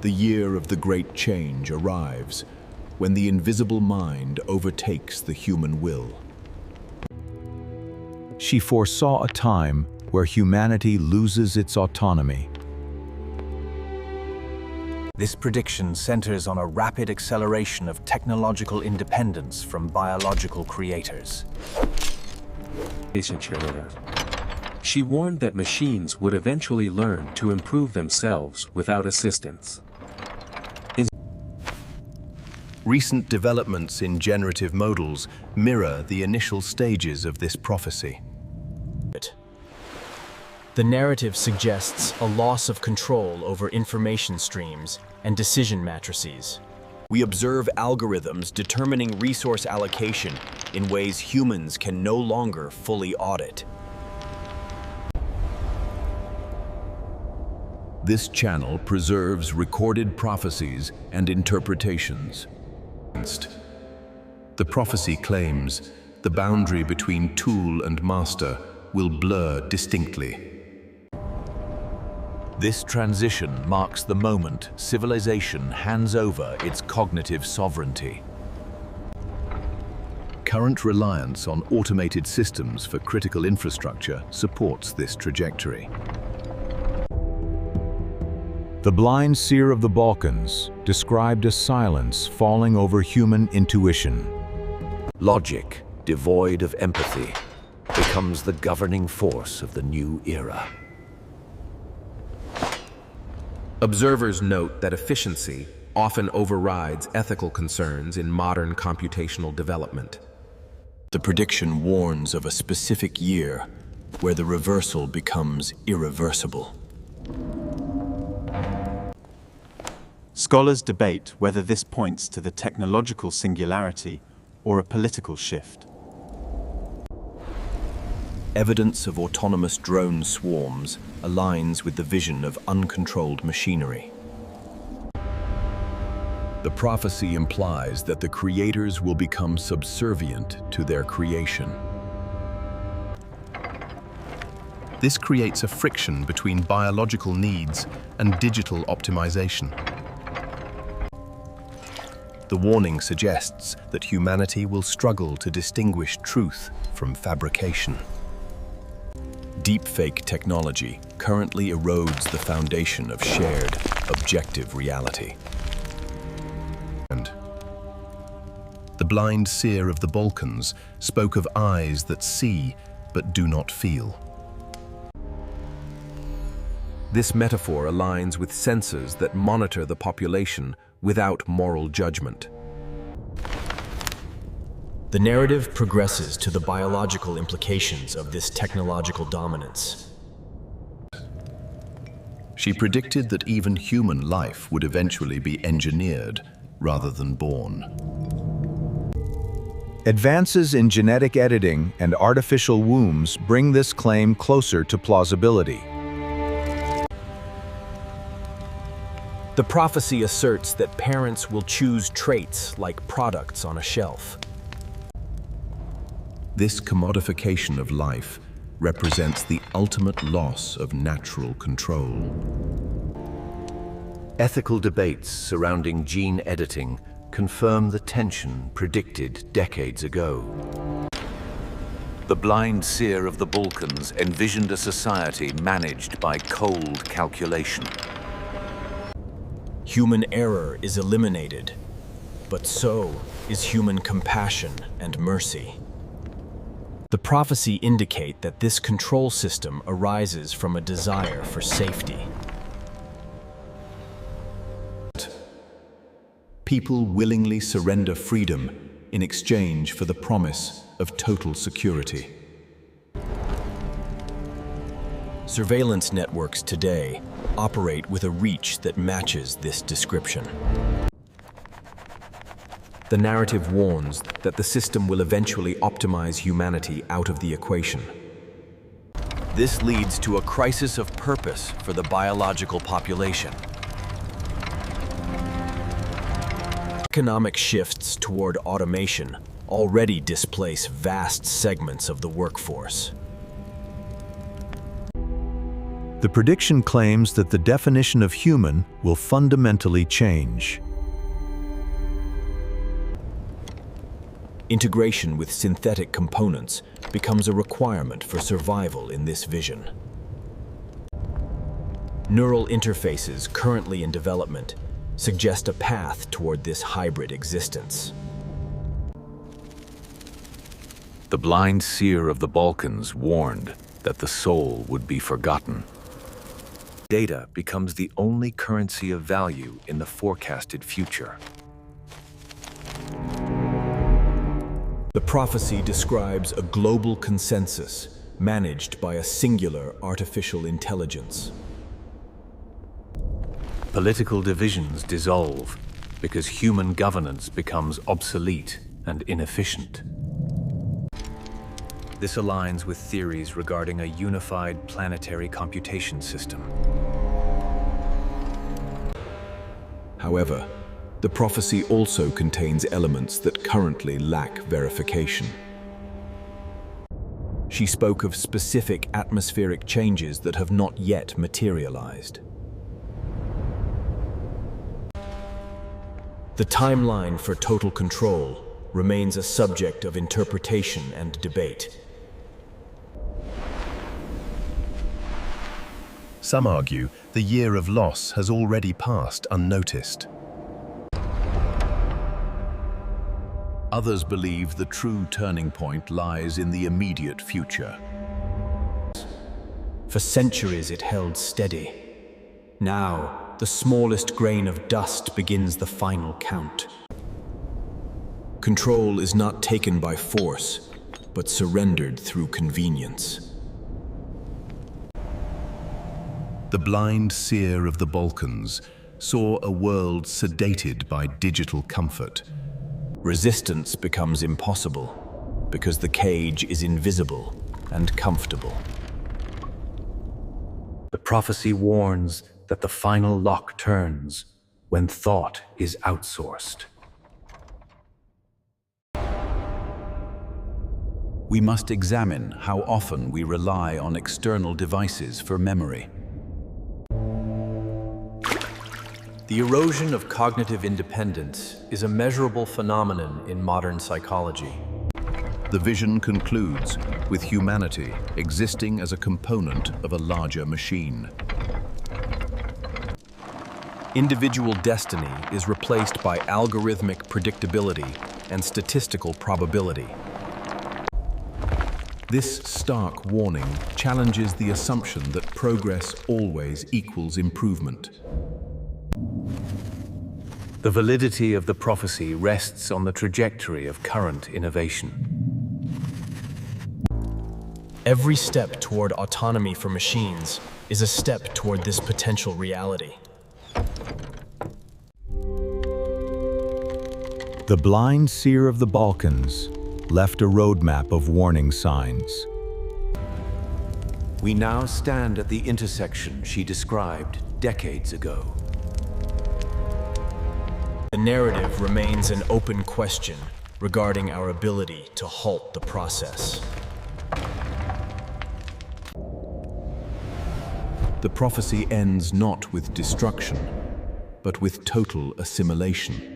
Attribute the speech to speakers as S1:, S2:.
S1: The year of the great change arrives, when the invisible mind overtakes the human will. She foresaw a time where humanity loses its autonomy.
S2: This prediction centers on a rapid acceleration of technological independence from biological creators.
S3: She warned that machines would eventually learn to improve themselves without assistance.
S1: Recent developments in generative models mirror the initial stages of this prophecy.
S4: The narrative suggests a loss of control over information streams and decision matrices.
S5: We observe algorithms determining resource allocation in ways humans can no longer fully audit.
S1: This channel preserves recorded prophecies and interpretations. The prophecy claims the boundary between tool and master will blur distinctly. This transition marks the moment civilization hands over its cognitive sovereignty. Current reliance on automated systems for critical infrastructure supports this trajectory. The Blind Seer of the Balkans described a silence falling over human intuition.
S6: Logic, devoid of empathy, becomes the governing force of the new era.
S7: Observers note that efficiency often overrides ethical concerns in modern computational development.
S5: The prediction warns of a specific year where the reversal becomes irreversible.
S8: Scholars debate whether this points to the technological singularity or a political shift.
S5: Evidence of autonomous drone swarms aligns with the vision of uncontrolled machinery.
S1: The prophecy implies that the creators will become subservient to their creation. This creates a friction between biological needs and digital optimization. The warning suggests that humanity will struggle to distinguish truth from fabrication. Deepfake technology currently erodes the foundation of shared, objective reality. And the Blind Seer of the Balkans spoke of eyes that see but do not feel.
S7: This metaphor aligns with sensors that monitor the population without moral judgment.
S4: The narrative progresses to the biological implications of this technological dominance.
S1: She predicted that even human life would eventually be engineered rather than born. Advances in genetic editing and artificial wombs bring this claim closer to plausibility.
S4: The prophecy asserts that parents will choose traits like products on a shelf.
S1: This commodification of life represents the ultimate loss of natural control.
S6: Ethical debates surrounding gene editing confirm the tension predicted decades ago. The Blind Seer of the Balkans envisioned a society managed by cold calculation.
S4: Human error is eliminated, but so is human compassion and mercy. The prophecy indicate that this control system arises from a desire for safety.
S1: People willingly surrender freedom in exchange for the promise of total security.
S5: Surveillance networks today operate with a reach that matches this description.
S7: The narrative warns that the system will eventually optimize humanity out of the equation.
S5: This leads to a crisis of purpose for the biological population. Economic shifts toward automation already displace vast segments of the workforce.
S1: The prediction claims that the definition of human will fundamentally change.
S4: Integration with synthetic components becomes a requirement for survival in this vision. Neural interfaces currently in development suggest a path toward this hybrid existence.
S6: The Blind Seer of the Balkans warned that the soul would be forgotten. Data becomes the only currency of value in the forecasted future.
S4: The prophecy describes a global consensus managed by a singular artificial intelligence.
S6: Political divisions dissolve because human governance becomes obsolete and inefficient. This aligns with theories regarding a unified planetary computation system.
S1: However, the prophecy also contains elements that currently lack verification.
S4: She spoke of specific atmospheric changes that have not yet materialized. The timeline for total control remains a subject of interpretation and debate.
S1: Some argue the year of loss has already passed unnoticed. Others believe the true turning point lies in the immediate future.
S4: For centuries it held steady. Now, the smallest grain of dust begins the final count. Control is not taken by force, but surrendered through convenience.
S1: The Blind Seer of the Balkans saw a world sedated by digital comfort.
S4: Resistance becomes impossible because the cage is invisible and comfortable.
S6: The prophecy warns that the final lock turns when thought is outsourced. We must examine how often we rely on external devices for memory.
S5: The erosion of cognitive independence is a measurable phenomenon in modern psychology.
S1: The vision concludes with humanity existing as a component of a larger machine.
S4: Individual destiny is replaced by algorithmic predictability and statistical probability.
S1: This stark warning challenges the assumption that progress always equals improvement.
S6: The validity of the prophecy rests on the trajectory of current innovation.
S4: Every step toward autonomy for machines is a step toward this potential reality.
S1: The Blind Seer of the Balkans left a roadmap of warning signs.
S6: We now stand at the intersection she described decades ago.
S4: The narrative remains an open question regarding our ability to halt the process.
S1: The prophecy ends not with destruction, but with total assimilation.